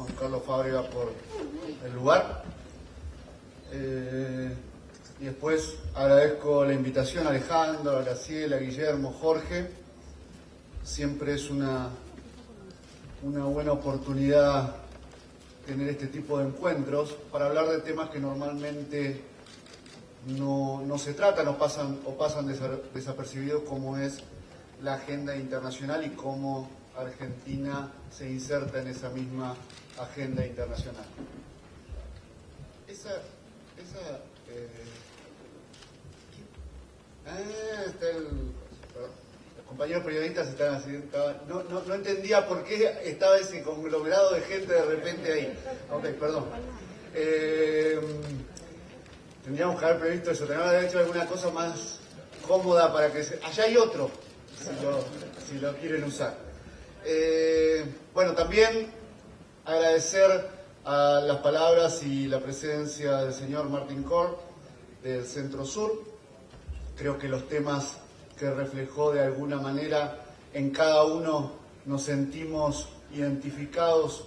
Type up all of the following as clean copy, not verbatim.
Juan Carlos Fábrega por el lugar. Y después agradezco la invitación a Alejandro, a Graciela, a Guillermo, Jorge. Siempre es una buena oportunidad tener este tipo de encuentros para hablar de temas que normalmente no se tratan o pasan desapercibidos, como es la agenda internacional y cómo Argentina se inserta en esa misma agenda internacional. Los compañeros periodistas están así, no entendía por qué estaba ese conglomerado de gente de repente ahí. Ok, perdón. Tendríamos que haber previsto eso, tendríamos que haber hecho alguna cosa más cómoda para que allá hay otro, si lo quieren usar. Bueno, también agradecer a las palabras y la presencia del señor Martín Cor del Centro Sur. Creo que los temas que reflejó de alguna manera, en cada uno nos sentimos identificados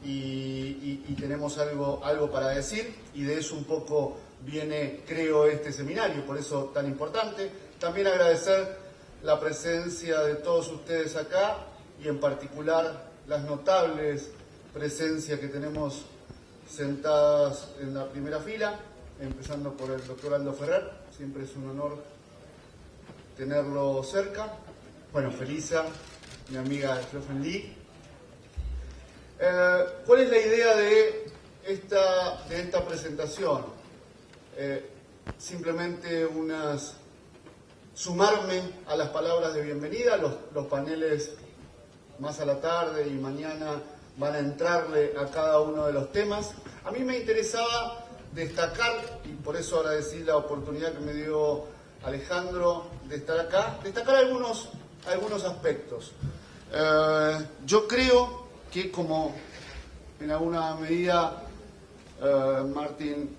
y tenemos algo para decir, y de eso un poco viene, creo, este seminario, por eso tan importante. También agradecer la presencia de todos ustedes acá y en particular las notables presencias que tenemos sentadas en la primera fila, empezando por el doctor Aldo Ferrer. Siempre es un honor tenerlo cerca. Bueno, Felisa, mi amiga Jofen Lee. ¿Cuál es la idea de esta presentación? Simplemente sumarme a las palabras de bienvenida. Los paneles más a la tarde y mañana van a entrarle a cada uno de los temas. A mí me interesaba destacar, y por eso agradecí la oportunidad que me dio Alejandro de estar acá, destacar algunos aspectos. Yo creo que, como en alguna medida Martín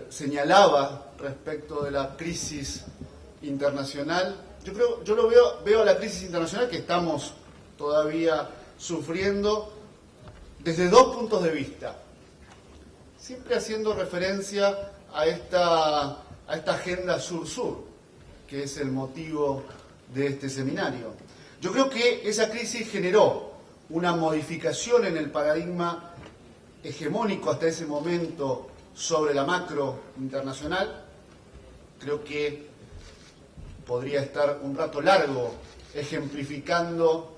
señalaba respecto de la crisis internacional, yo lo veo la crisis internacional que estamos todavía sufriendo desde dos puntos de vista, siempre haciendo referencia a esta agenda sur-sur, que es el motivo de este seminario. Yo creo que esa crisis generó una modificación en el paradigma hegemónico hasta ese momento sobre la macro internacional. Creo que podría estar un rato largo ejemplificando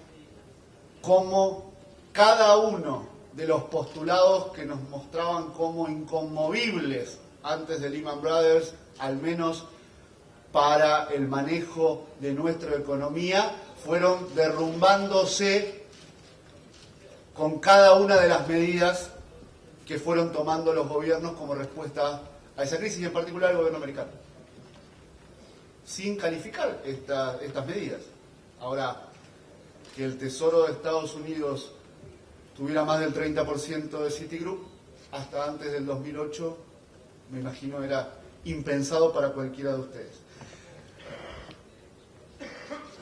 cómo cada uno de los postulados que nos mostraban como inconmovibles antes de Lehman Brothers, al menos para el manejo de nuestra economía, fueron derrumbándose con cada una de las medidas que fueron tomando los gobiernos como respuesta a esa crisis, y en particular el gobierno americano, sin calificar estas medidas. Ahora, que el Tesoro de Estados Unidos tuviera más del 30% de Citigroup, hasta antes del 2008, me imagino era impensado para cualquiera de ustedes.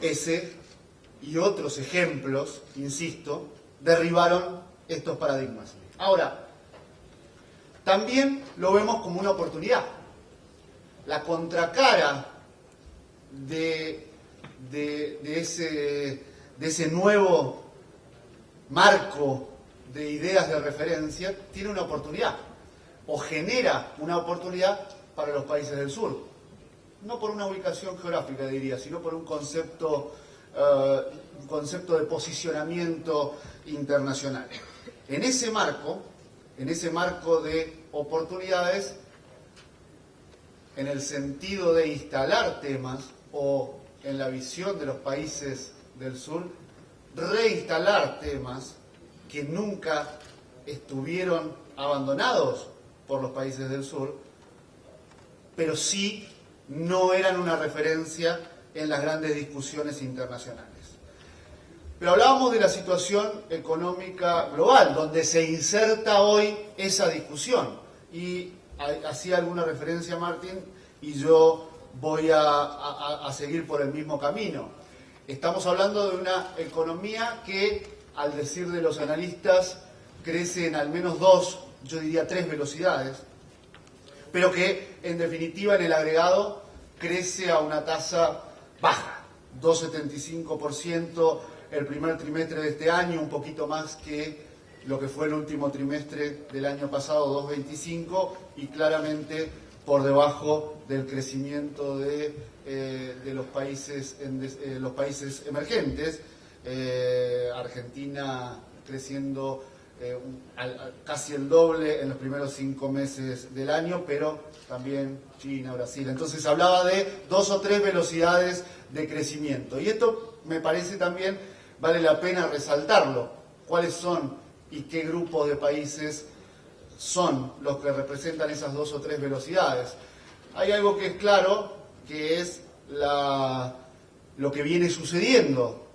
Ese y otros ejemplos, insisto, derribaron estos paradigmas. Ahora, también lo vemos como una oportunidad. La contracara de ese nuevo marco de ideas de referencia tiene una oportunidad, o genera una oportunidad para los países del sur. No por una ubicación geográfica, diría, sino por un concepto de posicionamiento internacional. En ese marco de oportunidades, en el sentido de instalar temas, o en la visión de los países del sur, reinstalar temas que nunca estuvieron abandonados por los países del sur, pero sí no eran una referencia en las grandes discusiones internacionales. Pero hablábamos de la situación económica global, donde se inserta hoy esa discusión. Y hacía alguna referencia Martín, y yo voy a seguir por el mismo camino. Estamos hablando de una economía que, al decir de los analistas, crece en al menos 2, yo diría 3 velocidades, pero que en definitiva en el agregado crece a una tasa baja, 2,75% el primer trimestre de este año, un poquito más que lo que fue el último trimestre del año pasado, 2,25%, y claramente por debajo del crecimiento de los países emergentes. Argentina creciendo casi el doble en los primeros 5 meses del año, pero también China, Brasil. Entonces hablaba de 2 o 3 velocidades de crecimiento. Y esto me parece también vale la pena resaltarlo. ¿Cuáles son y qué grupos de países son los que representan esas 2 o 3 velocidades? Hay algo que es claro, que es lo que viene sucediendo,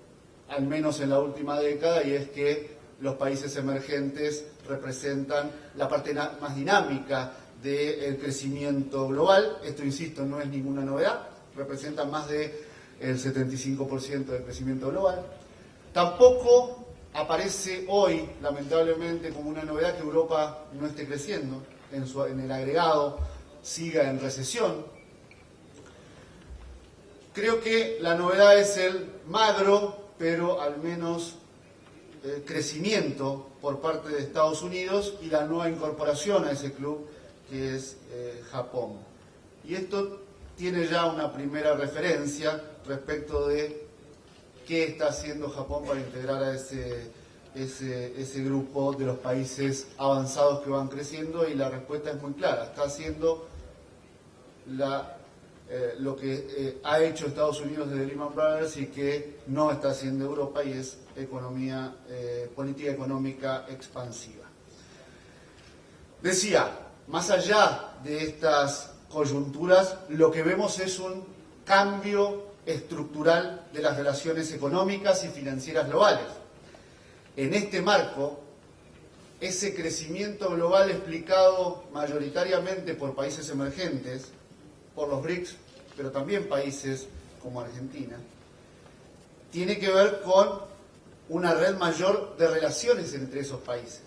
al menos en la última década, y es que los países emergentes representan la parte más dinámica del crecimiento global. Esto, insisto, no es ninguna novedad, representan más del 75% del crecimiento global. Tampoco aparece hoy, lamentablemente, como una novedad que Europa no esté creciendo, en el agregado siga en recesión. Creo que la novedad es el magro, pero al menos crecimiento por parte de Estados Unidos y la nueva incorporación a ese club que es Japón. Y esto tiene ya una primera referencia respecto de qué está haciendo Japón para integrar a ese grupo de los países avanzados que van creciendo, y la respuesta es muy clara: está haciendo lo que ha hecho Estados Unidos desde Lehman Brothers y que no está haciendo Europa, y es política económica expansiva. Decía, más allá de estas coyunturas, lo que vemos es un cambio estructural de las relaciones económicas y financieras globales. En este marco, ese crecimiento global explicado mayoritariamente por países emergentes, por los BRICS, pero también países como Argentina, tiene que ver con una red mayor de relaciones entre esos países.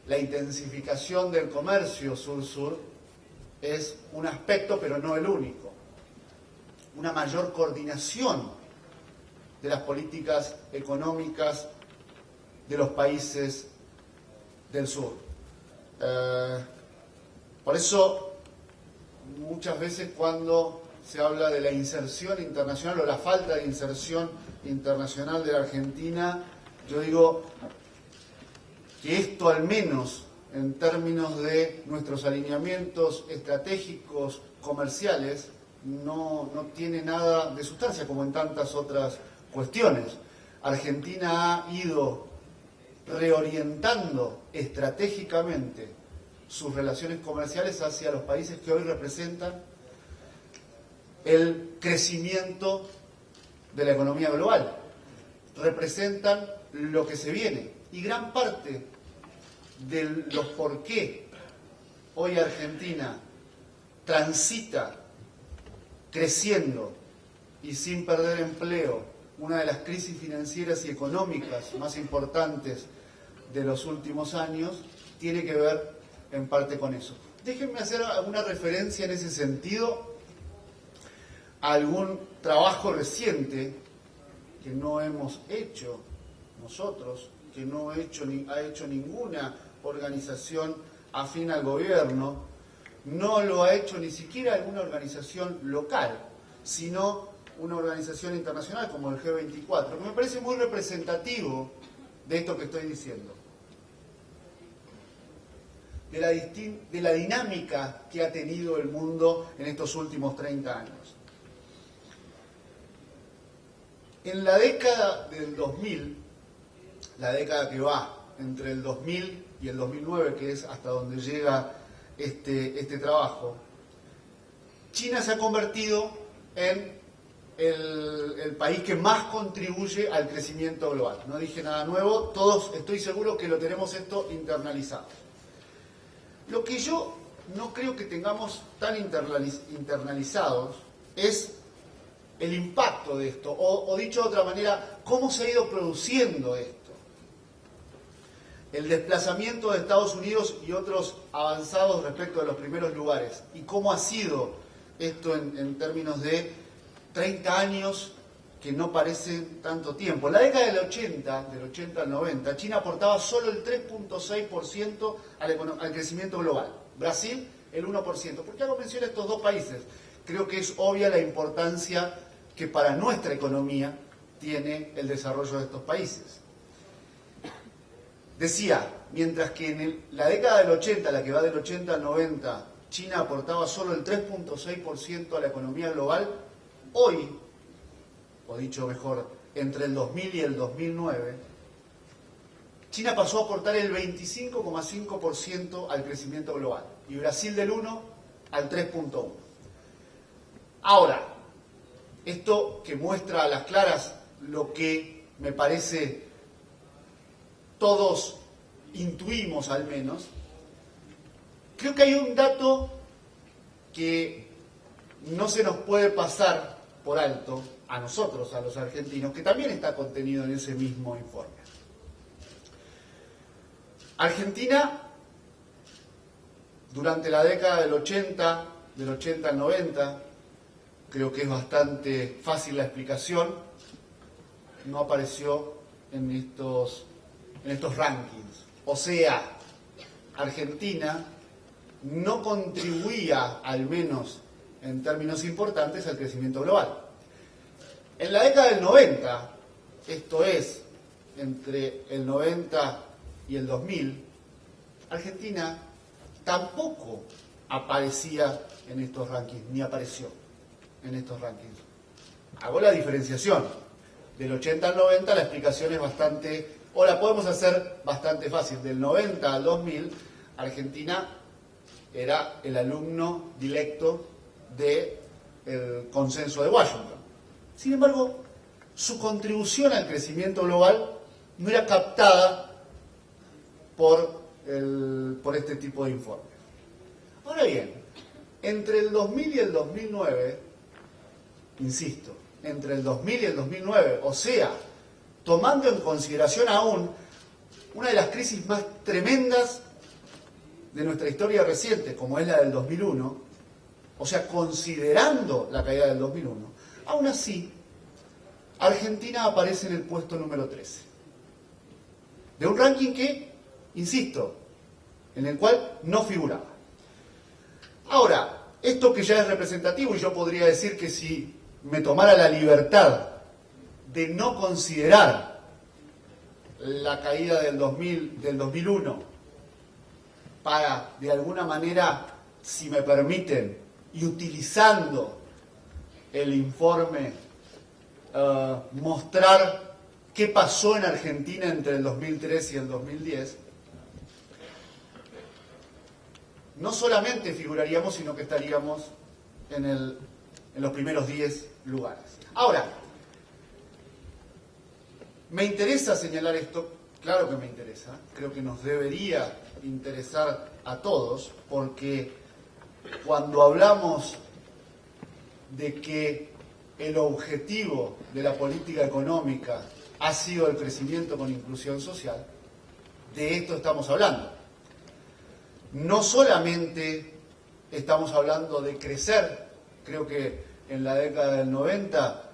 La intensificación del comercio sur-sur es un aspecto, pero no el único. Una mayor coordinación de las políticas económicas de los países del sur. Por eso, muchas veces cuando se habla de la inserción internacional o la falta de inserción internacional de la Argentina, yo digo que esto, al menos en términos de nuestros alineamientos estratégicos comerciales, no tiene nada de sustancia, como en tantas otras cuestiones. Argentina ha ido reorientando estratégicamente sus relaciones comerciales hacia los países que hoy representan el crecimiento de la economía global, representan lo que se viene, y gran parte de los por qué hoy Argentina transita creciendo y sin perder empleo una de las crisis financieras y económicas más importantes de los últimos años, tiene que ver en parte con eso. Déjenme hacer alguna referencia en ese sentido a algún trabajo reciente que no hemos hecho nosotros, que no ha hecho ninguna organización afín al gobierno, no lo ha hecho ni siquiera alguna organización local, sino una organización internacional como el G24, que me parece muy representativo de esto que estoy diciendo, de la dinámica que ha tenido el mundo en estos últimos 30 años. En la década del 2000, la década que va entre el 2000 y el 2009, que es hasta donde llega este trabajo, China se ha convertido en el país que más contribuye al crecimiento global. No dije nada nuevo, todos estoy seguro que lo tenemos esto internalizado. Lo que yo no creo que tengamos tan internalizados es el impacto de esto, o dicho de otra manera, cómo se ha ido produciendo esto. el desplazamiento de Estados Unidos y otros avanzados respecto de los primeros lugares. ¿Y cómo ha sido esto en términos de 30 años que no parecen tanto tiempo? En la década del 80 al 90, China aportaba solo el 3.6% al crecimiento global. Brasil, el 1%. ¿Por qué hago mención a estos dos países? Creo que es obvia la importancia que para nuestra economía tiene el desarrollo de estos países. Decía, mientras que en la década del 80, la que va del 80 al 90, China aportaba solo el 3.6% a la economía global, hoy, o dicho mejor, entre el 2000 y el 2009, China pasó a aportar el 25,5% al crecimiento global y Brasil del 1 al 3.1%. Ahora, esto que muestra a las claras lo que me parece todos intuimos al menos, creo que hay un dato que no se nos puede pasar por alto a nosotros, a los argentinos, que también está contenido en ese mismo informe. Argentina, durante la década del 80 al 90, creo que es bastante fácil la explicación, no apareció en estos rankings. O sea, Argentina no contribuía, al menos en términos importantes, al crecimiento global. En la década del 90, esto es, entre el 90 y el 2000, Argentina tampoco aparecía en estos rankings, ni apareció en estos rankings. Hago la diferenciación. Del 80 al 90 la explicación es bastante, o la podemos hacer bastante fácil. Del 90 al 2000, Argentina era el alumno directo del consenso de Washington. Sin embargo, su contribución al crecimiento global no era captada por este tipo de informes. Ahora bien, entre el 2000 y el 2009, insisto, entre el 2000 y el 2009, o sea, tomando en consideración aún una de las crisis más tremendas de nuestra historia reciente, como es la del 2001, o sea, considerando la caída del 2001, aún así, Argentina aparece en el puesto número 13. De un ranking que, insisto, en el cual no figuraba. Ahora, esto que ya es representativo, y yo podría decir que si me tomara la libertad de no considerar la caída del 2001 para, de alguna manera, si me permiten, y utilizando el informe, mostrar qué pasó en Argentina entre el 2003 y el 2010, no solamente figuraríamos, sino que estaríamos en los primeros 10 lugares. Ahora, ¿me interesa señalar esto? Claro que me interesa. Creo que nos debería interesar a todos, porque cuando hablamos de que el objetivo de la política económica ha sido el crecimiento con inclusión social, de esto estamos hablando. No solamente estamos hablando de crecer, creo que en la década del 90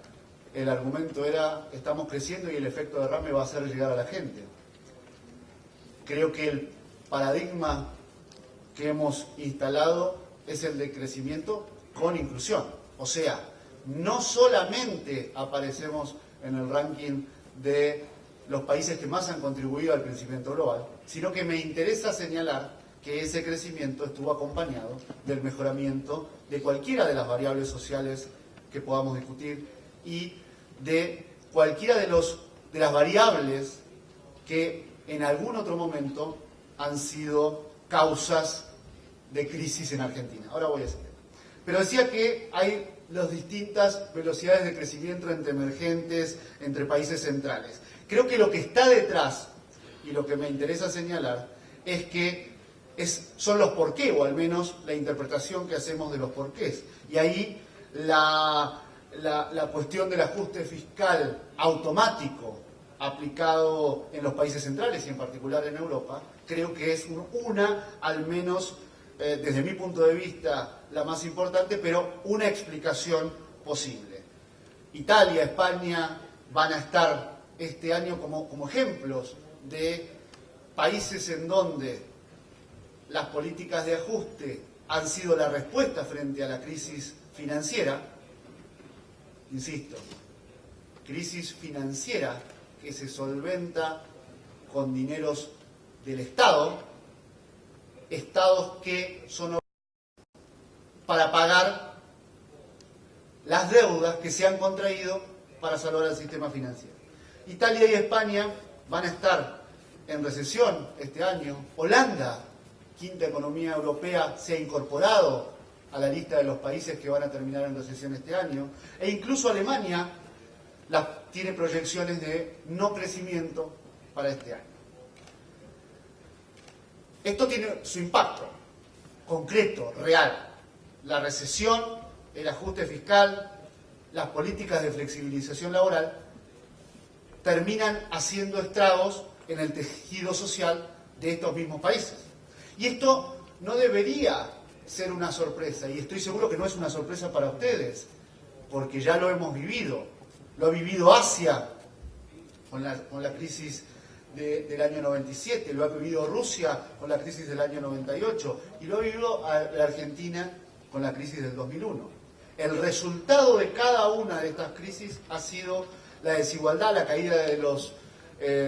el argumento era estamos creciendo y el efecto derrame va a hacer llegar a la gente. Creo que el paradigma que hemos instalado es el de crecimiento con inclusión. O sea, no solamente aparecemos en el ranking de los países que más han contribuido al crecimiento global, sino que me interesa señalar que ese crecimiento estuvo acompañado del mejoramiento de cualquiera de las variables sociales que podamos discutir y de cualquiera de las variables que en algún otro momento han sido causas de crisis en Argentina. Ahora voy a ese tema. Pero decía que hay las distintas velocidades de crecimiento entre emergentes, entre países centrales. Creo que lo que está detrás, y lo que me interesa señalar, es que son los porqué, o al menos la interpretación que hacemos de los porqués. Y ahí la cuestión del ajuste fiscal automático aplicado en los países centrales y en particular en Europa, creo que es al menos desde mi punto de vista, la más importante, pero una explicación posible. Italia, España van a estar este año como ejemplos de países en donde las políticas de ajuste han sido la respuesta frente a la crisis financiera. Insisto, crisis financiera que se solventa con dineros del Estado, estados que son para pagar las deudas que se han contraído para salvar al sistema financiero. Italia y España van a estar en recesión este año. Holanda, quinta economía europea, se ha incorporado a la lista de los países que van a terminar en recesión este año. E incluso Alemania tiene proyecciones de no crecimiento para este año. Esto tiene su impacto concreto, real. La recesión, el ajuste fiscal, las políticas de flexibilización laboral terminan haciendo estragos en el tejido social de estos mismos países. Y esto no debería ser una sorpresa, y estoy seguro que no es una sorpresa para ustedes, porque ya lo hemos vivido. Lo ha vivido Asia con la crisis del año 97, lo ha vivido Rusia con la crisis del año 98 y lo ha vivido la Argentina con la crisis del 2001. El resultado de cada una de estas crisis ha sido la desigualdad, la caída de los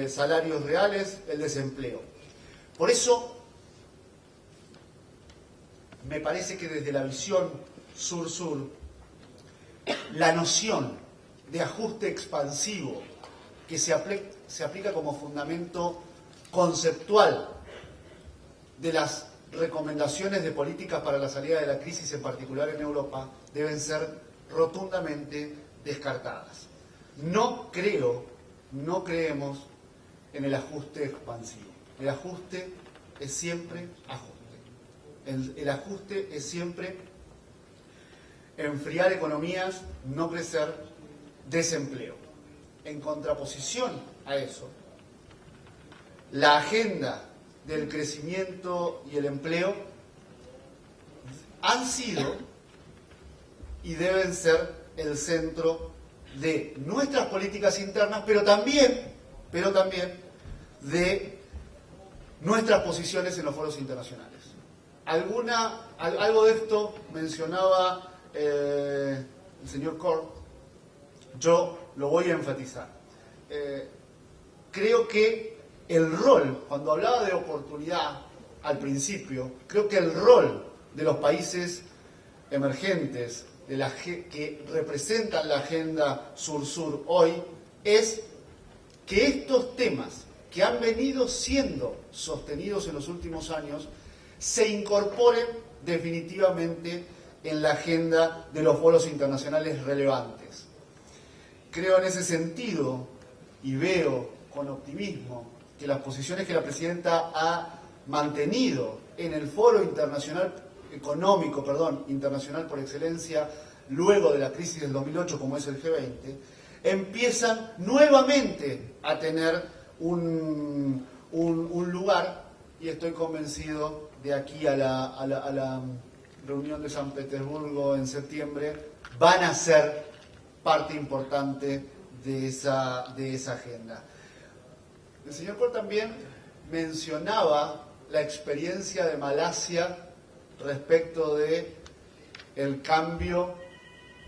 salarios reales, el desempleo. Por eso, me parece que desde la visión sur-sur, la noción de ajuste expansivo que se aplica como fundamento conceptual de las recomendaciones de políticas para la salida de la crisis, en particular en Europa, deben ser rotundamente descartadas. No creemos en el ajuste expansivo. El ajuste es siempre ajuste. El ajuste es siempre enfriar economías, no crecer, desempleo. En contraposición a eso, la agenda del crecimiento y el empleo han sido y deben ser el centro de nuestras políticas internas, pero también de nuestras posiciones en los foros internacionales. Algo de esto mencionaba el señor Corr, yo lo voy a enfatizar. Creo que el rol, cuando hablaba de oportunidad al principio, creo que el rol de los países emergentes, que representan la agenda sur-sur hoy, es que estos temas que han venido siendo sostenidos en los últimos años se incorporen definitivamente en la agenda de los foros internacionales relevantes. Creo en ese sentido y veo con optimismo que las posiciones que la Presidenta ha mantenido en el foro internacional internacional por excelencia, luego de la crisis del 2008, como es el G20, empiezan nuevamente a tener un lugar, y estoy convencido de aquí a la reunión de San Petersburgo en septiembre, van a ser parte importante de esa agenda. El señor Corr también mencionaba la experiencia de Malasia respecto de el cambio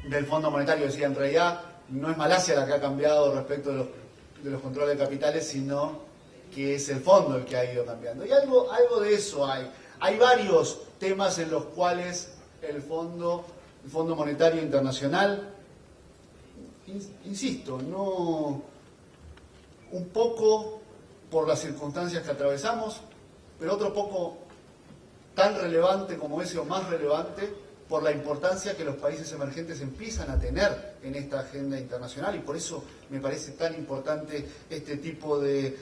del Fondo Monetario. Decía, en realidad no es Malasia la que ha cambiado respecto de los controles de capitales, sino que es el fondo el que ha ido cambiando. Y algo de eso hay. Hay varios temas en los cuales el Fondo Monetario Internacional, insisto, un poco por las circunstancias que atravesamos, pero otro poco tan relevante como ese o más relevante por la importancia que los países emergentes empiezan a tener en esta agenda internacional, y por eso me parece tan importante este tipo de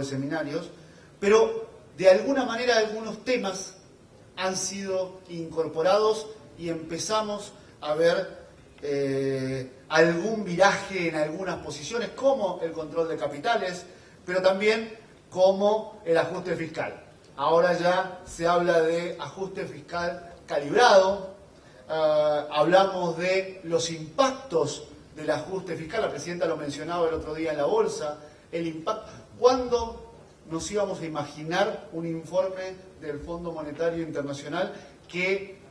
seminarios. Pero de alguna manera algunos temas han sido incorporados y empezamos a ver algún viraje en algunas posiciones, como el control de capitales, pero también como el ajuste fiscal. Ahora ya se habla de ajuste fiscal calibrado, hablamos de los impactos del ajuste fiscal, la presidenta lo mencionaba el otro día en la bolsa, el impacto. ¿Cuándo nos íbamos a imaginar un informe del Fondo Monetario Internacional que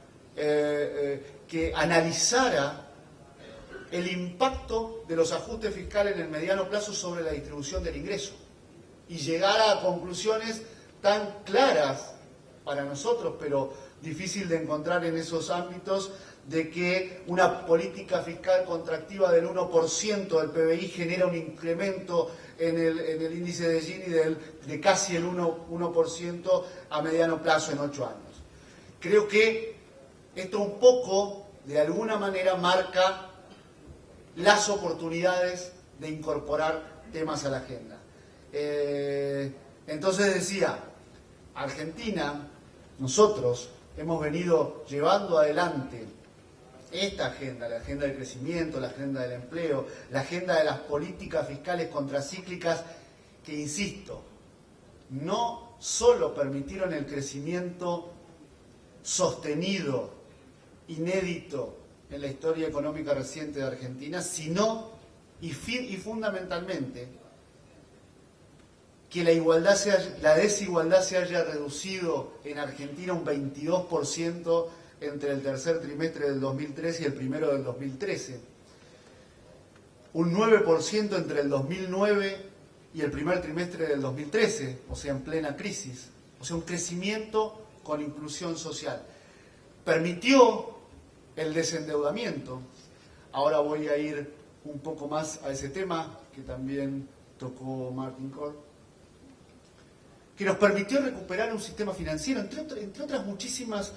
analizara el impacto de los ajustes fiscales en el mediano plazo sobre la distribución del ingreso y llegara a conclusiones tan claras para nosotros, pero difícil de encontrar en esos ámbitos, de que una política fiscal contractiva del 1% del PBI genera un incremento en el índice de Gini de casi el 1% a mediano plazo en 8 años. Creo que esto un poco, de alguna manera, marca las oportunidades de incorporar temas a la agenda. Entonces decía, Argentina, nosotros hemos venido llevando adelante esta agenda, la agenda del crecimiento, la agenda del empleo, la agenda de las políticas fiscales contracíclicas que, insisto, no solo permitieron el crecimiento sostenido, inédito en la historia económica reciente de Argentina, sino y fundamentalmente que la desigualdad se haya reducido en Argentina un 22% entre el tercer trimestre del 2013 y el primero del 2013, un 9% entre el 2009 y el primer trimestre del 2013, o sea, en plena crisis, o sea, un crecimiento con inclusión social. Permitió el desendeudamiento. Ahora voy a ir un poco más a ese tema que también tocó Martin Korn, que nos permitió recuperar un sistema financiero, entre otras muchísimas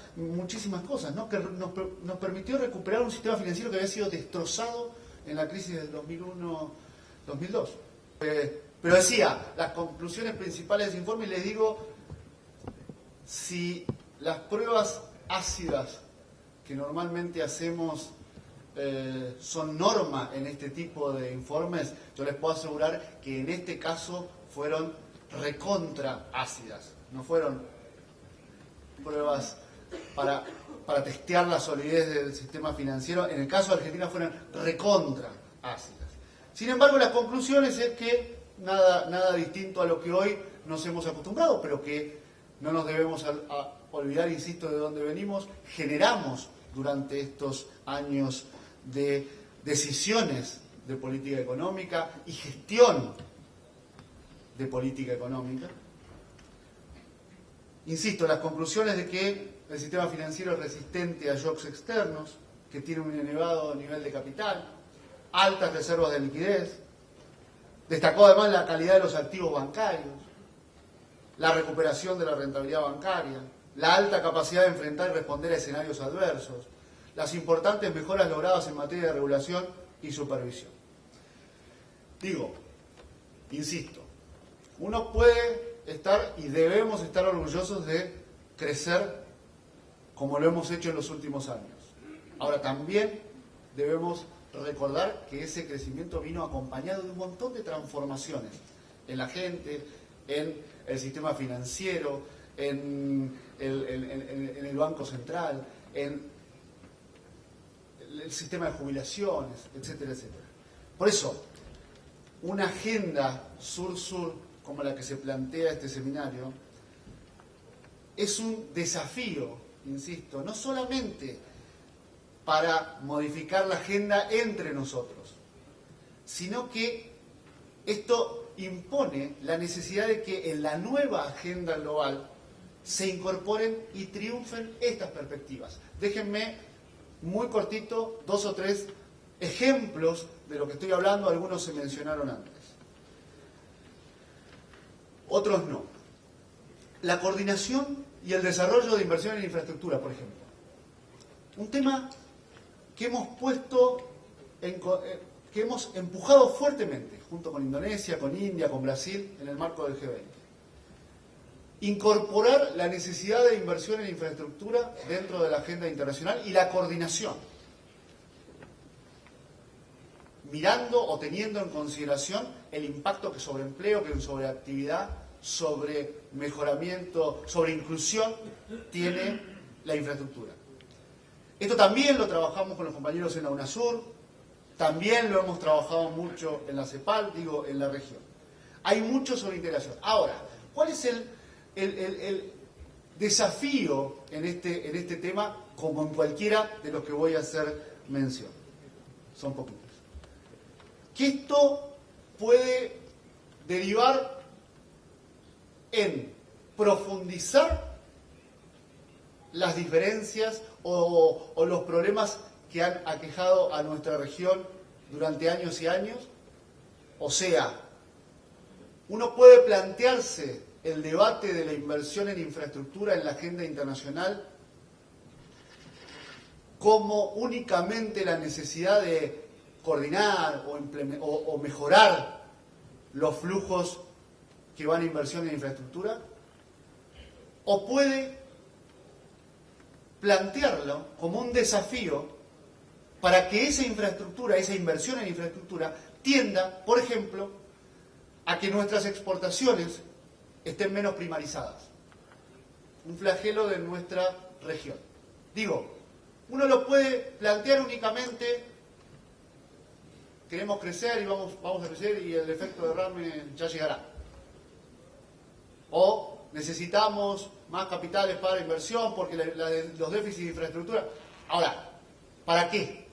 cosas, ¿no? Que nos permitió recuperar un sistema financiero que había sido destrozado en la crisis del 2001-2002. Pero decía, las conclusiones principales de ese informe, y les digo, si las pruebas ácidas que normalmente hacemos son norma en este tipo de informes, yo les puedo asegurar que en este caso fueron recontra ácidas, no fueron pruebas para testear la solidez del sistema financiero. En el caso de Argentina fueron recontra ácidas. Sin embargo, las conclusiones es que nada distinto a lo que hoy nos hemos acostumbrado, pero que no nos debemos olvidar, insisto, de dónde venimos. Generamos durante estos años de decisiones de política económica y gestión de política económica. Insisto, las conclusiones de que el sistema financiero es resistente a shocks externos, que tiene un elevado nivel de capital, altas reservas de liquidez, destacó además la calidad de los activos bancarios, la recuperación de la rentabilidad bancaria, la alta capacidad de enfrentar y responder a escenarios adversos, las importantes mejoras logradas en materia de regulación y supervisión. Digo, insisto, uno puede estar y debemos estar orgullosos de crecer como lo hemos hecho en los últimos años. Ahora, también debemos recordar que ese crecimiento vino acompañado de un montón de transformaciones en la gente, en el sistema financiero, en el Banco Central, en el sistema de jubilaciones, etcétera, etcétera. Por eso, una agenda sur-sur como la que se plantea este seminario es un desafío, insisto, no solamente para modificar la agenda entre nosotros, sino que esto impone la necesidad de que en la nueva agenda global se incorporen y triunfen estas perspectivas. Déjenme muy cortito 2 o 3 ejemplos de lo que estoy hablando, algunos se mencionaron antes, otros no. La coordinación y el desarrollo de inversión en infraestructura, por ejemplo. Un tema que hemos que hemos empujado fuertemente, junto con Indonesia, con India, con Brasil, en el marco del G20. Incorporar la necesidad de inversión en infraestructura dentro de la agenda internacional y la coordinación. mirando o teniendo en consideración el impacto que sobre empleo, que sobre actividad, sobre mejoramiento, sobre inclusión tiene la infraestructura. Esto también lo trabajamos con los compañeros en la UNASUR, también lo hemos trabajado mucho en la CEPAL, digo, en la región. Hay mucho sobre integración. Ahora, ¿cuál es el desafío en este tema, como en cualquiera de los que voy a hacer mención? Son poquitos. Que esto puede derivar en profundizar las diferencias o los problemas que han aquejado a nuestra región durante años y años. O sea, uno puede plantearse el debate de la inversión en infraestructura en la agenda internacional como únicamente la necesidad de coordinar o mejorar los flujos que van a inversión en infraestructura, o puede plantearlo como un desafío para que esa infraestructura, esa inversión en infraestructura, tienda, por ejemplo, a que nuestras exportaciones estén menos primarizadas. Un flagelo de nuestra región. Digo, uno lo puede plantear únicamente, queremos crecer y vamos a crecer y el efecto derrame ya llegará. O necesitamos más capitales para inversión porque los déficits de infraestructura. Ahora, ¿para qué?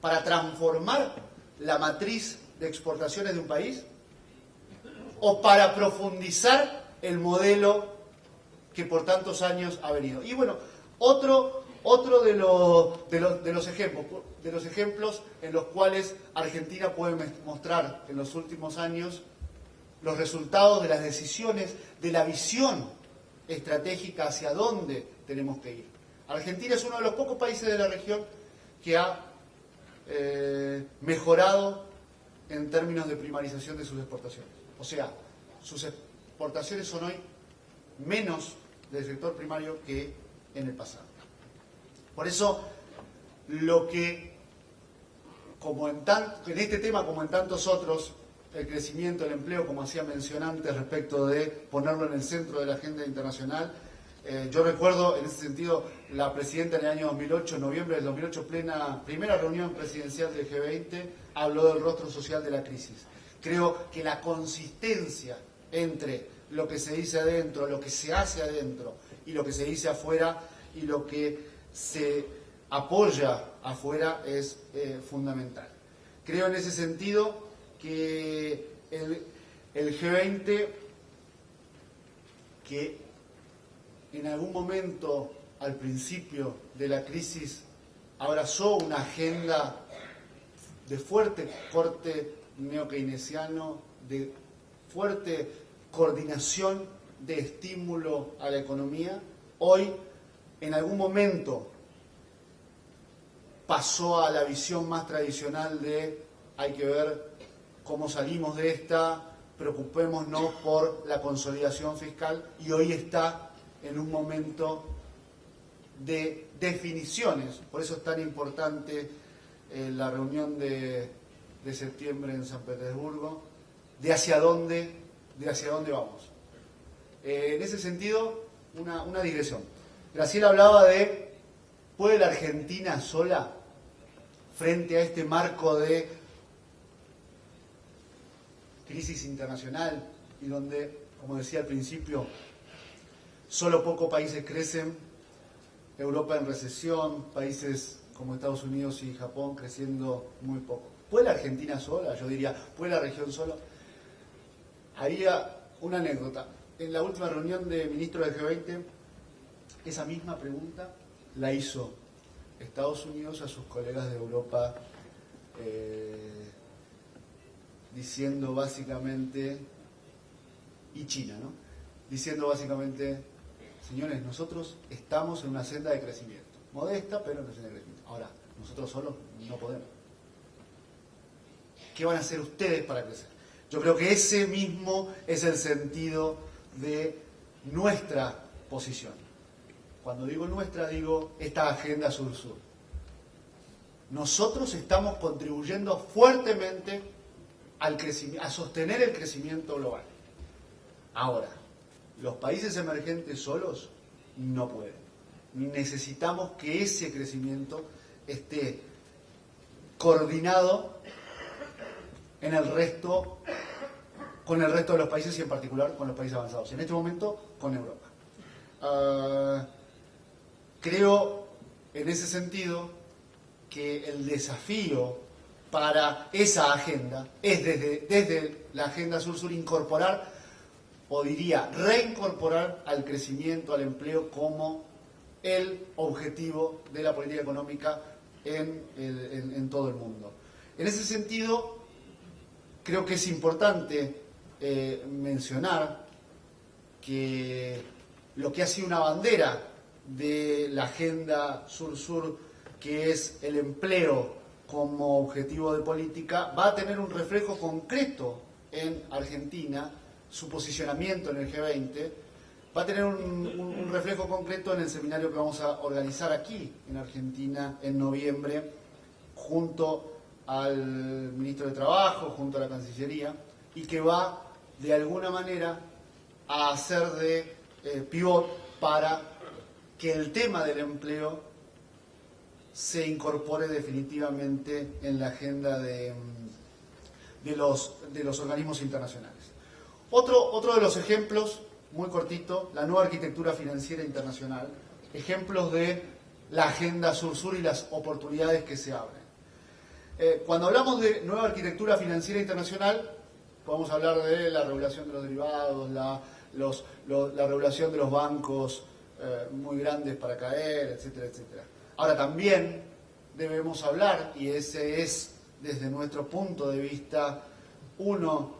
¿Para transformar la matriz de exportaciones de un país? ¿O para profundizar el modelo que por tantos años ha venido? Y bueno, otro de los ejemplos en los cuales Argentina puede mostrar en los últimos años los resultados de las decisiones, de la visión estratégica hacia dónde tenemos que ir. Argentina es uno de los pocos países de la región que ha mejorado en términos de primarización de sus exportaciones. O sea, sus exportaciones son hoy menos del sector primario que en el pasado. Por eso, lo que, en este tema como en tantos otros, el crecimiento, el empleo, como hacía mención antes respecto de ponerlo en el centro de la agenda internacional, yo recuerdo en ese sentido la presidenta en el año 2008, en noviembre del 2008, primera reunión presidencial del G20, habló del rostro social de la crisis. Creo que la consistencia entre lo que se dice adentro, lo que se hace adentro y lo que se dice afuera y lo que se apoya afuera es fundamental. Creo en ese sentido que el G20, que en algún momento al principio de la crisis abrazó una agenda de fuerte corte neokeynesiano, de fuerte coordinación de estímulo a la economía, hoy en algún momento pasó a la visión más tradicional de hay que ver cómo salimos de esta, preocupémonos por la consolidación fiscal, y hoy está en un momento de definiciones. Por eso es tan importante la reunión de septiembre en San Petersburgo, de hacia dónde vamos. En ese sentido, una digresión. Graciela hablaba de, ¿puede la Argentina sola, frente a este marco de crisis internacional y donde, como decía al principio, solo pocos países crecen, Europa en recesión, países como Estados Unidos y Japón creciendo muy poco? ¿Puede la Argentina sola? Yo diría, ¿puede la región sola? Había una anécdota. En la última reunión de ministros del G20, esa misma pregunta la hizo Estados Unidos a sus colegas de Europa, diciendo básicamente, y China, ¿no? Diciendo básicamente, señores, nosotros estamos en una senda de crecimiento, modesta, pero en una senda de crecimiento. Ahora, nosotros solos no podemos. ¿Qué van a hacer ustedes para crecer? Yo creo que ese mismo es el sentido de nuestra posición. Cuando digo nuestra, digo esta agenda sur-sur. nosotros estamos contribuyendo fuertemente a sostener el crecimiento global. Ahora, los países emergentes solos no pueden. Necesitamos que ese crecimiento esté coordinado con el resto de los países y en particular con los países avanzados. En este momento, con Europa. Creo, en ese sentido, que el desafío para esa agenda es desde la Agenda Sur-Sur incorporar, o diría reincorporar al crecimiento, al empleo como el objetivo de la política económica en todo el mundo. En ese sentido, creo que es importante mencionar que lo que ha sido una bandera de la Agenda Sur-Sur, que es el empleo como objetivo de política, va a tener un reflejo concreto en Argentina, su posicionamiento en el G20, va a tener un reflejo concreto en el seminario que vamos a organizar aquí en Argentina en noviembre, junto al Ministro de Trabajo, junto a la Cancillería, y que va de alguna manera a hacer de pivot para que el tema del empleo se incorpore definitivamente en la agenda de los organismos internacionales. Otro de los ejemplos, muy cortito, la nueva arquitectura financiera internacional, ejemplos de la agenda Sur-Sur y las oportunidades que se abren. Cuando hablamos de nueva arquitectura financiera internacional, podemos hablar de la regulación de los derivados, la regulación de los bancos muy grandes para caer, etcétera, etcétera. Ahora también debemos hablar, y ese es desde nuestro punto de vista uno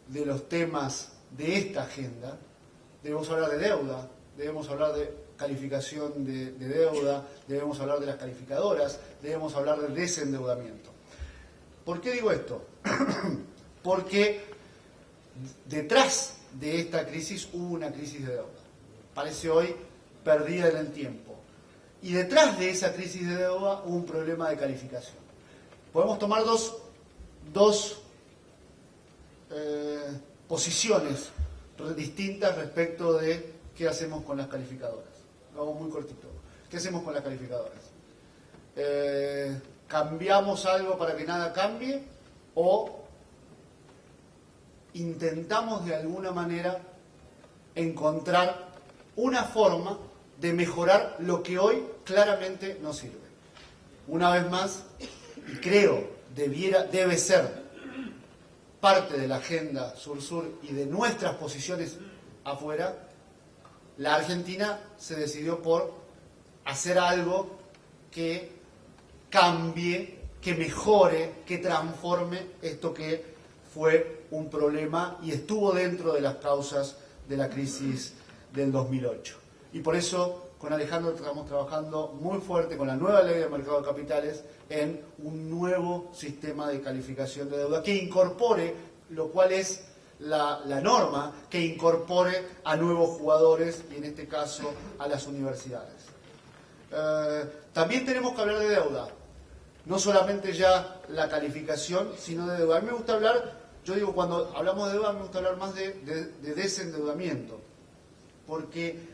de los temas de esta agenda, debemos hablar de deuda, debemos hablar de calificación de deuda, debemos hablar de las calificadoras, debemos hablar del desendeudamiento. ¿Por qué digo esto? Porque detrás de esta crisis hubo una crisis de deuda. Parece hoy perdida en el tiempo. Y detrás de esa crisis de deuda hubo un problema de calificación. Podemos tomar dos posiciones distintas respecto de qué hacemos con las calificadoras. Lo hago muy cortito. ¿Qué hacemos con las calificadoras? ¿Cambiamos algo para que nada cambie? ¿O intentamos de alguna manera encontrar una forma de mejorar lo que hoy claramente no sirve? Una vez más, y creo debe ser parte de la agenda Sur-Sur y de nuestras posiciones afuera, la Argentina se decidió por hacer algo que cambie, que mejore, que transforme esto que fue un problema y estuvo dentro de las causas de la crisis del 2008. Y por eso con Alejandro estamos trabajando muy fuerte con la nueva ley de mercado de capitales en un nuevo sistema de calificación de deuda que incorpore, lo cual es la norma, que incorpore a nuevos jugadores y en este caso a las universidades. También tenemos que hablar de deuda, no solamente ya la calificación, sino de deuda. A mí me gusta hablar, yo digo, cuando hablamos de deuda me gusta hablar más de desendeudamiento, porque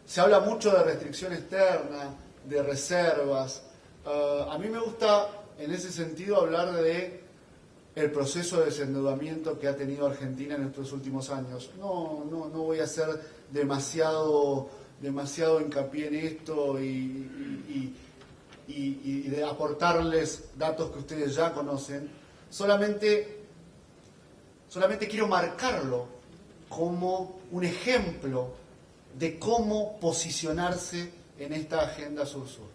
se habla mucho de restricción externa, de reservas. A mí me gusta en ese sentido hablar de el proceso de desendeudamiento que ha tenido Argentina en estos últimos años. No voy a hacer demasiado hincapié en esto y de aportarles datos que ustedes ya conocen. Solamente quiero marcarlo como un ejemplo de cómo posicionarse en esta agenda Sur-Sur.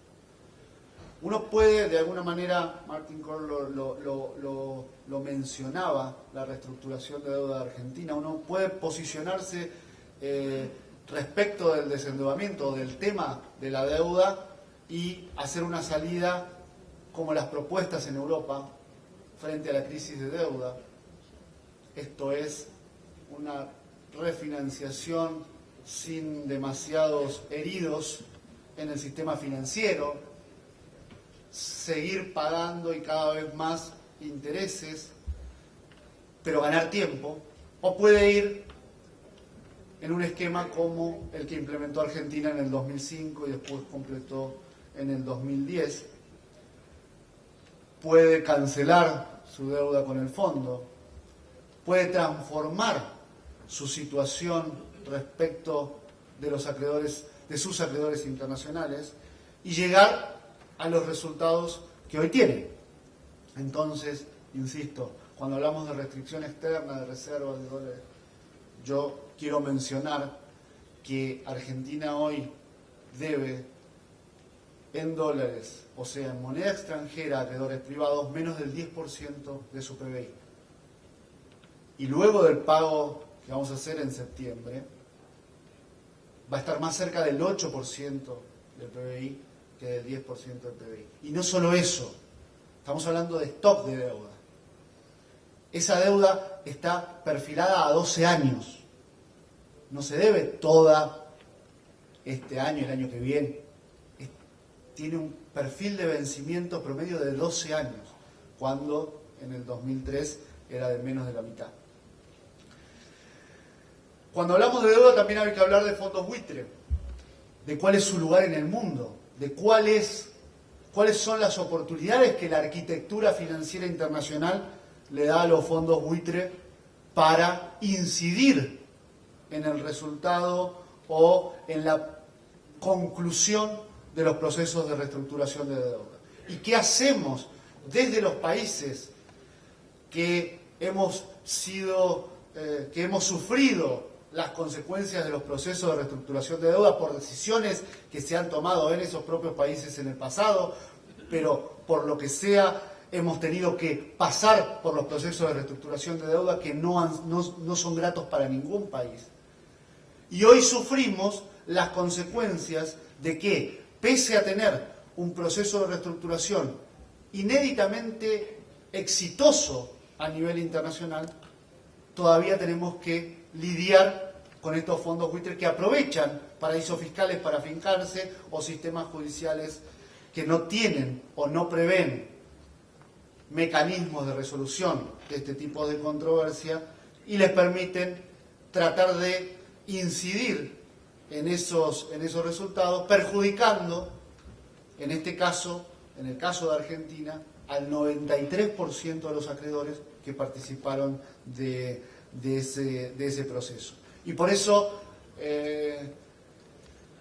Uno puede, de alguna manera, Martin Korn lo mencionaba, la reestructuración de deuda de Argentina, uno puede posicionarse respecto del desendeudamiento, del tema de la deuda y hacer una salida como las propuestas en Europa frente a la crisis de deuda. Esto es una refinanciación sin demasiados heridos en el sistema financiero, seguir pagando y cada vez más intereses, pero ganar tiempo, o puede ir en un esquema como el que implementó Argentina en el 2005 y después completó en el 2010. Puede cancelar su deuda con el fondo, puede transformar su situación respecto de los acreedores, de sus acreedores internacionales, y llegar a los resultados que hoy tiene. Entonces, insisto, cuando hablamos de restricción externa, de reservas de dólares, yo quiero mencionar que Argentina hoy debe en dólares, o sea, en moneda extranjera a acreedores privados, menos del 10% de su PBI. Y luego del pago que vamos a hacer en septiembre, va a estar más cerca del 8% del PBI que del 10% del PBI. Y no solo eso, estamos hablando de stock de deuda. Esa deuda está perfilada a 12 años. No se debe toda este año, el año que viene. Tiene un perfil de vencimiento promedio de 12 años, cuando en el 2003 era de menos de la mitad. Cuando hablamos de deuda también hay que hablar de fondos buitre, de cuál es su lugar en el mundo, de cuáles son las oportunidades que la arquitectura financiera internacional le da a los fondos buitre para incidir en el resultado o en la conclusión de los procesos de reestructuración de deuda. ¿Y qué hacemos desde los países que hemos sufrido las consecuencias de los procesos de reestructuración de deuda por decisiones que se han tomado en esos propios países en el pasado, pero por lo que sea hemos tenido que pasar por los procesos de reestructuración de deuda que no son gratos para ningún país? Y hoy sufrimos las consecuencias de que, pese a tener un proceso de reestructuración inéditamente exitoso a nivel internacional, todavía tenemos que lidiar con estos fondos buitres que aprovechan paraísos fiscales para afincarse o sistemas judiciales que no tienen o no prevén mecanismos de resolución de este tipo de controversia y les permiten tratar de incidir en esos resultados, perjudicando, en este caso, en el caso de Argentina, al 93% de los acreedores que participaron de ese proceso. Y por eso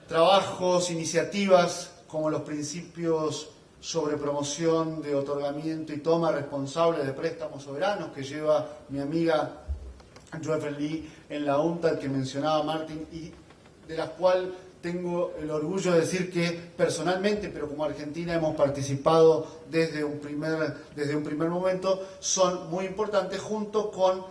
trabajos, iniciativas como los principios sobre promoción de otorgamiento y toma responsable de préstamos soberanos que lleva mi amiga Joël Lee en la UNTAD que mencionaba Martín, y de las cuales tengo el orgullo de decir que personalmente, pero como Argentina hemos participado desde un primer momento, son muy importantes, junto con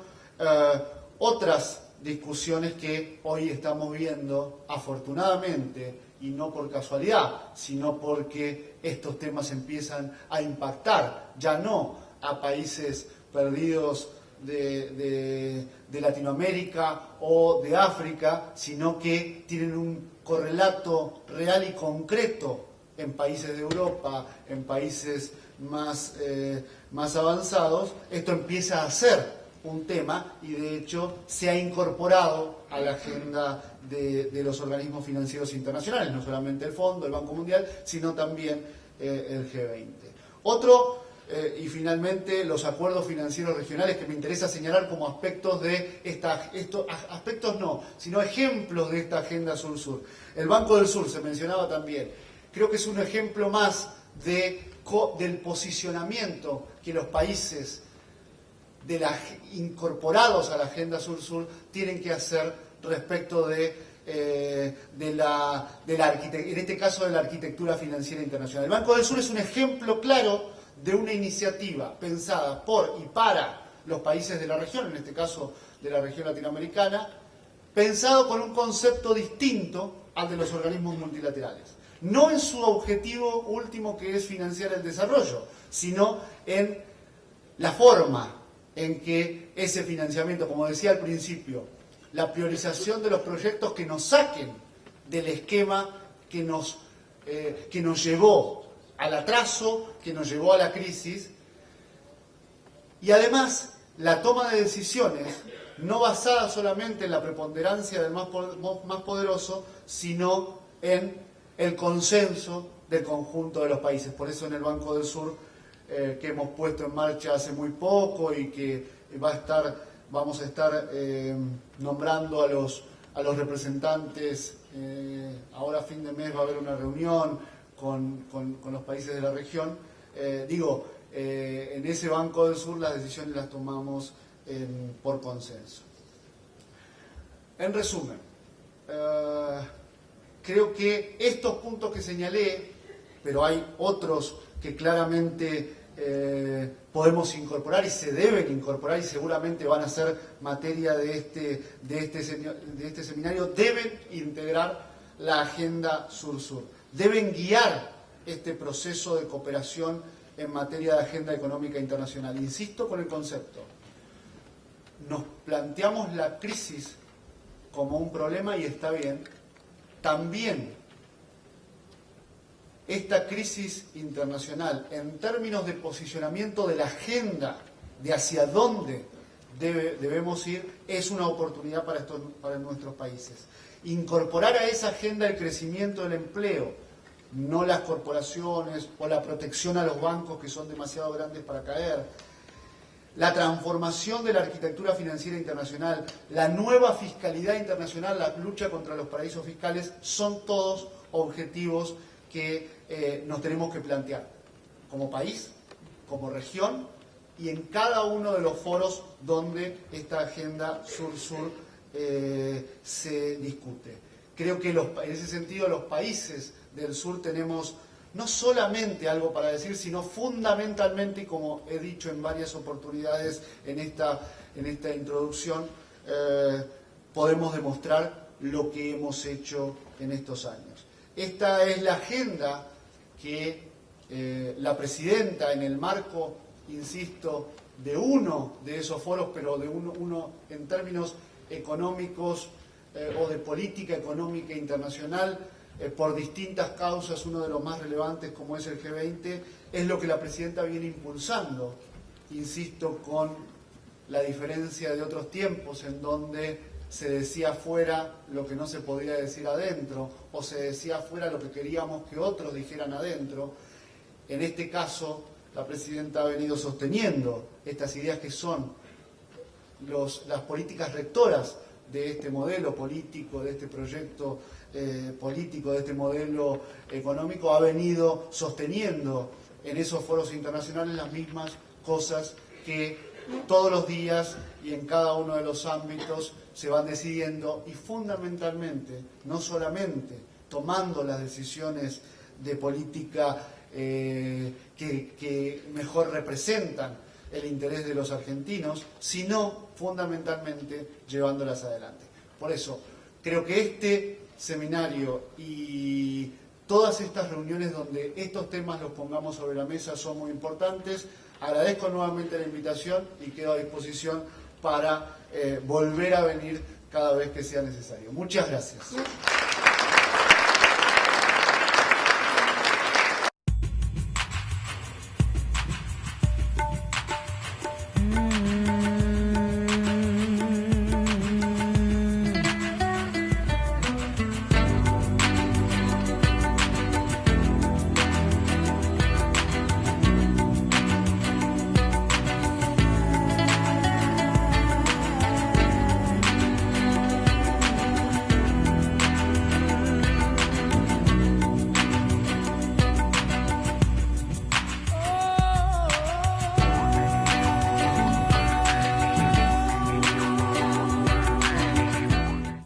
otras discusiones que hoy estamos viendo, afortunadamente, y no por casualidad, sino porque estos temas empiezan a impactar, ya no a países perdidos de Latinoamérica o de África, sino que tienen un correlato real y concreto en países de Europa, en países más avanzados. Esto empieza a ser un tema y de hecho se ha incorporado a la agenda de los organismos financieros internacionales, no solamente el Fondo, el Banco Mundial, sino también el G20. Y finalmente los acuerdos financieros regionales, que me interesa señalar como aspectos de sino ejemplos de esta agenda sur-sur. El Banco del Sur se mencionaba también. Creo que es un ejemplo más del posicionamiento que los países incorporados a la agenda sur-sur tienen que hacer respecto en este caso de la arquitectura financiera internacional. El Banco del Sur es un ejemplo claro de una iniciativa pensada por y para los países de la región, en este caso de la región latinoamericana, pensado con un concepto distinto al de los organismos multilaterales. No en su objetivo último, que es financiar el desarrollo, sino en la forma en que ese financiamiento, como decía al principio, la priorización de los proyectos que nos saquen del esquema que nos llevó al atraso que nos llevó a la crisis, y además la toma de decisiones no basada solamente en la preponderancia del más poderoso, sino en el consenso del conjunto de los países. Por eso en el Banco del Sur, que hemos puesto en marcha hace muy poco y que vamos a estar nombrando a los representantes, ahora a fin de mes va a haber una reunión con los países de la región, en ese Banco del Sur las decisiones las tomamos por consenso. En resumen, creo que estos puntos que señalé, pero hay otros que claramente podemos incorporar y se deben incorporar y seguramente van a ser materia de este seminario, deben integrar la agenda Sur-Sur, deben guiar este proceso de cooperación en materia de agenda económica internacional. Insisto con el concepto, nos planteamos la crisis como un problema y está bien, también esta crisis internacional en términos de posicionamiento de la agenda de hacia dónde debemos ir es una oportunidad para nuestros países. Incorporar a esa agenda el crecimiento del empleo, no las corporaciones o la protección a los bancos que son demasiado grandes para caer, la transformación de la arquitectura financiera internacional, la nueva fiscalidad internacional, la lucha contra los paraísos fiscales, son todos objetivos que nos tenemos que plantear como país, como región y en cada uno de los foros donde esta agenda Sur-Sur se discute. Creo que en ese sentido los países del sur tenemos no solamente algo para decir, sino fundamentalmente, y como he dicho en varias oportunidades en esta introducción, podemos demostrar lo que hemos hecho en estos años. Esta es la agenda que la presidenta, en el marco, insisto, de uno de esos foros, pero de uno en términos económicos o de política económica internacional, por distintas causas, uno de los más relevantes como es el G20, es lo que la presidenta viene impulsando, insisto, con la diferencia de otros tiempos en donde se decía afuera lo que no se podía decir adentro, o se decía afuera lo que queríamos que otros dijeran adentro. En este caso, la presidenta ha venido sosteniendo estas ideas que son las políticas rectoras de este modelo político, de este proyecto político, de este modelo económico, ha venido sosteniendo en esos foros internacionales las mismas cosas que todos los días y en cada uno de los ámbitos se van decidiendo, y fundamentalmente, no solamente tomando las decisiones de política que mejor representan el interés de los argentinos, sino fundamentalmente llevándolas adelante. Por eso, creo que este seminario y todas estas reuniones donde estos temas los pongamos sobre la mesa son muy importantes. Agradezco nuevamente la invitación y quedo a disposición para volver a venir cada vez que sea necesario. Muchas gracias.